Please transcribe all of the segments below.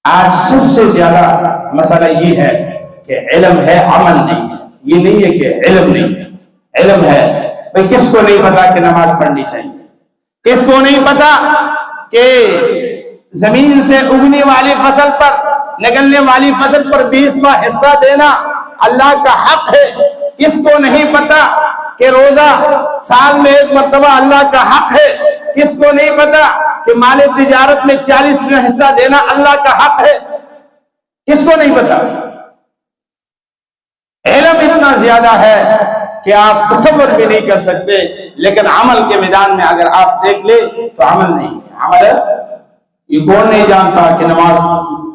آج سب سے زیادہ مسئلہ یہ ہے کہ علم ہے عمل نہیں ہے. یہ نہیں ہے کہ علم نہیں ہے, علم ہے. بھئی کس کو نہیں پتا کہ نماز پڑھنی چاہیے؟ کس کو نہیں پتا کہ زمین سے اگنے والی فصل پر, نگلنے والی فصل پر 20واں حصہ دینا اللہ کا حق ہے؟ کس کو نہیں پتا کہ روزہ سال میں 1 مرتبہ اللہ کا حق ہے؟ کس کو نہیں پتا کہ مال تجارت میں 40واں حصہ دینا اللہ کا حق ہے؟ کس کو نہیں پتا؟ علم اتنا زیادہ ہے کہ آپ تصور بھی نہیں کر سکتے, لیکن عمل کے میدان میں اگر آپ دیکھ لیں تو عمل نہیں ہے. عمل یہ کون نہیں جانتا کہ نماز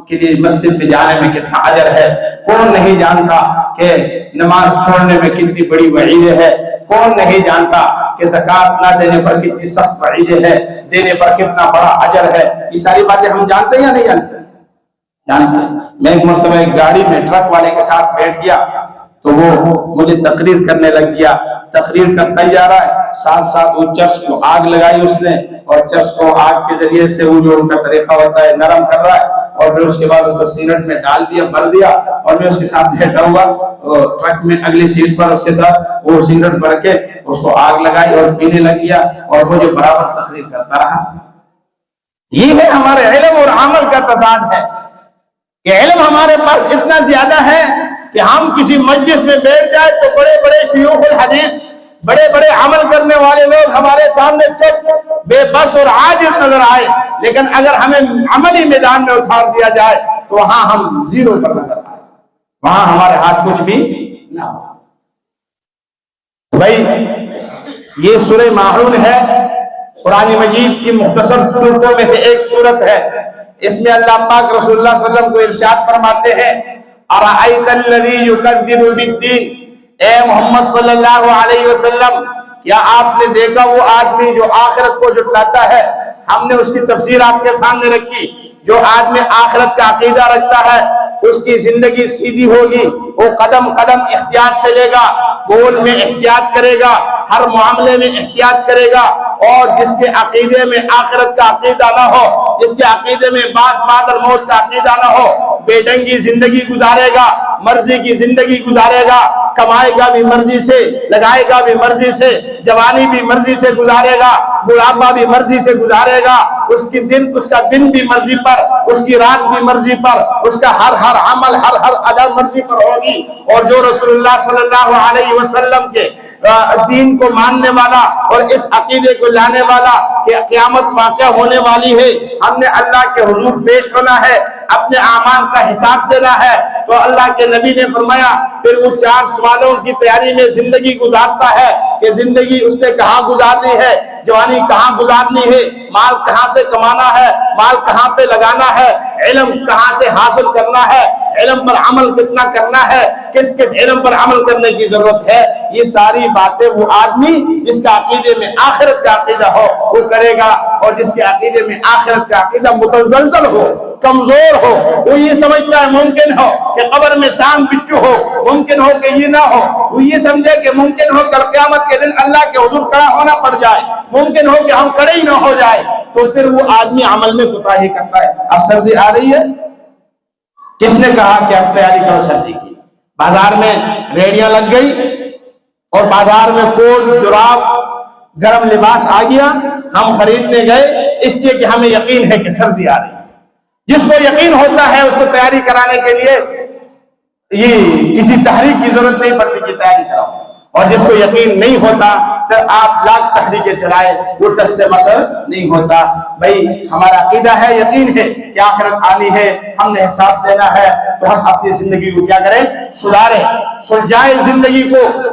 کے لیے مسجد میں جانے میں کتنا اجر ہے؟ کون نہیں جانتا کہ نماز چھوڑنے میں کتنی بڑی وعید ہے؟ کون نہیں جانتا کہ زکوٰۃ نہ دینے پر کتنی سخت وعید ہے, دینے پر کتنا بڑا اجر ہے؟ یہ ساری باتیں ہم جانتے ہیں یا نہیں جانتے؟ جانتے ہیں. میں ایک مرتبہ ایک گاڑی میں ٹرک والے کے ساتھ بیٹھ گیا تو وہ مجھے تقریر کرنے لگ گیا. تقریر کرتا ہی جا رہا ہے, ساتھ ساتھ وہ چرس کو آگ لگائی اس نے, اور چرس کو آگ کے ذریعے سے وہ جو ان کا طریقہ ہوتا ہے نرم کر رہا ہے, اور پھر اس کے بعد اس کو سگریٹ میں ڈال دیا, بھر دیا, اور میں اس کے ساتھ بیٹھا ہوا ٹرک میں اگلی سیٹ پر, اس کے ساتھ وہ سگریٹ بھر کے اس کو آگ لگائی اور پینے لگ گیا, اور مجھے برابر تقریر کرتا رہا. یہ ہے ہمارے علم اور عمل کا تضاد ہے کہ علم ہمارے پاس اتنا زیادہ ہے کہ ہم کسی مجلس میں بیٹھ جائے تو بڑے بڑے شیوخ الحدیث, بڑے بڑے عمل کرنے والے لوگ ہمارے سامنے چپ, بے بس اور عاجز نظر آئے, لیکن اگر ہمیں عملی میدان میں اتار دیا جائے تو وہاں ہم زیرو پر نظر آئے, وہاں ہمارے ہاتھ کچھ بھی نہ ہو. بھائی یہ سورہ ماعون ہے, قرآن مجید کی مختصر سورتوں میں سے ایک سورت ہے. اس میں اللہ پاک رسول اللہ صلی اللہ علیہ وسلم کو ارشاد فرماتے ہیں, ارأیت الذی یکذب بالدین, اے محمد صلی اللہ علیہ وسلم کیا آپ نے دیکھا وہ آدمی جو آخرت کو جھٹلاتا ہے؟ ہم نے اس کی تفسیر آپ کے سامنے رکھی. جو آدمی آخرت کا عقیدہ رکھتا ہے اس کی زندگی سیدھی ہوگی, وہ قدم قدم احتیاط سے لے گا, بول میں احتیاط کرے گا, ہر معاملے میں احتیاط کرے گا. اور جس کے عقیدے میں آخرت کا عقیدہ نہ ہو, جس کے عقیدے میں باس بعد الموت کا عقیدہ نہ ہو, بے ڈنگی زندگی گزارے گا, مرضی کی زندگی گزارے گا, کمائے گا بھی مرضی سے, لگائے گا بھی مرضی سے, جوانی بھی مرضی سے گزارے گا, بڑھاپا بھی مرضی سے گزارے گا, اس کا دن بھی مرضی پر, اس کی رات بھی مرضی پر, اس کا ہر عمل ہر ادا مرضی پر ہوگی. اور جو رسول اللہ صلی اللہ علیہ وسلم کے دین کو ماننے والا اور اس عقیدے کو لانے والا کہ قیامت واقع ہونے والی ہے, ہم نے اللہ کے حضور پیش ہونا ہے, اپنے اعمال کا حساب دینا ہے, تو اللہ کے نبی نے فرمایا پھر وہ 4 سوالوں کی تیاری میں زندگی گزارتا ہے کہ زندگی اس نے کہاں گزارنی ہے, جوانی کہاں گزارنی ہے, مال کہاں سے کمانا ہے, مال کہاں پہ لگانا ہے, علم کہاں سے حاصل کرنا ہے, علم پر عمل کتنا کرنا ہے, کس کس علم پر عمل کرنے کی ضرورت ہے. یہ ساری باتیں وہ آدمی جس کا عقیدے میں آخرت کا عقیدہ ہو وہ کرے گا, اور جس کے عقیدے میں آخرت کا عقیدہ متزلزل ہو, کمزور ہو, وہ یہ سمجھتا ہے ممکن ہو کہ قبر میں سانپ بچھو ہو, ممکن ہو کہ یہ نہ ہو, وہ یہ سمجھے کہ ممکن ہو کل قیامت کے دن اللہ کے حضور کھڑا ہونا پڑ جائے, ممکن ہو کہ ہم کھڑے ہی نہ ہو جائے, تو پھر وہ آدمی عمل میں کوتاہی کرتا ہے. اب سردی آ رہی ہے, کس نے کہا کہ اب تیاری کرو سردی کی؟ بازار میں ریڑیاں لگ گئی اور بازار میں کوٹ جراب گرم لباس آ گیا, ہم خریدنے گئے اس لیے کہ ہمیں یقین ہے کہ سردی آ رہی ہے. جس کو یقین ہوتا ہے اس کو تیاری کرانے کے لیے یہ کسی تحریک کی ضرورت نہیں پڑتی کہ تیاری کراؤ, اور جس کو یقین نہیں ہوتا پھر آپ لاکھ تحریکیں چلائے وہ ٹس سے مسل نہیں ہوتا. بھائی ہمارا عقیدہ ہے, یقین ہے کہ آخرت آنی ہے, ہم نے حساب دینا ہے, تو ہم اپنی زندگی کو کیا کریں, سدھاریں, سلجھائیں زندگی کو,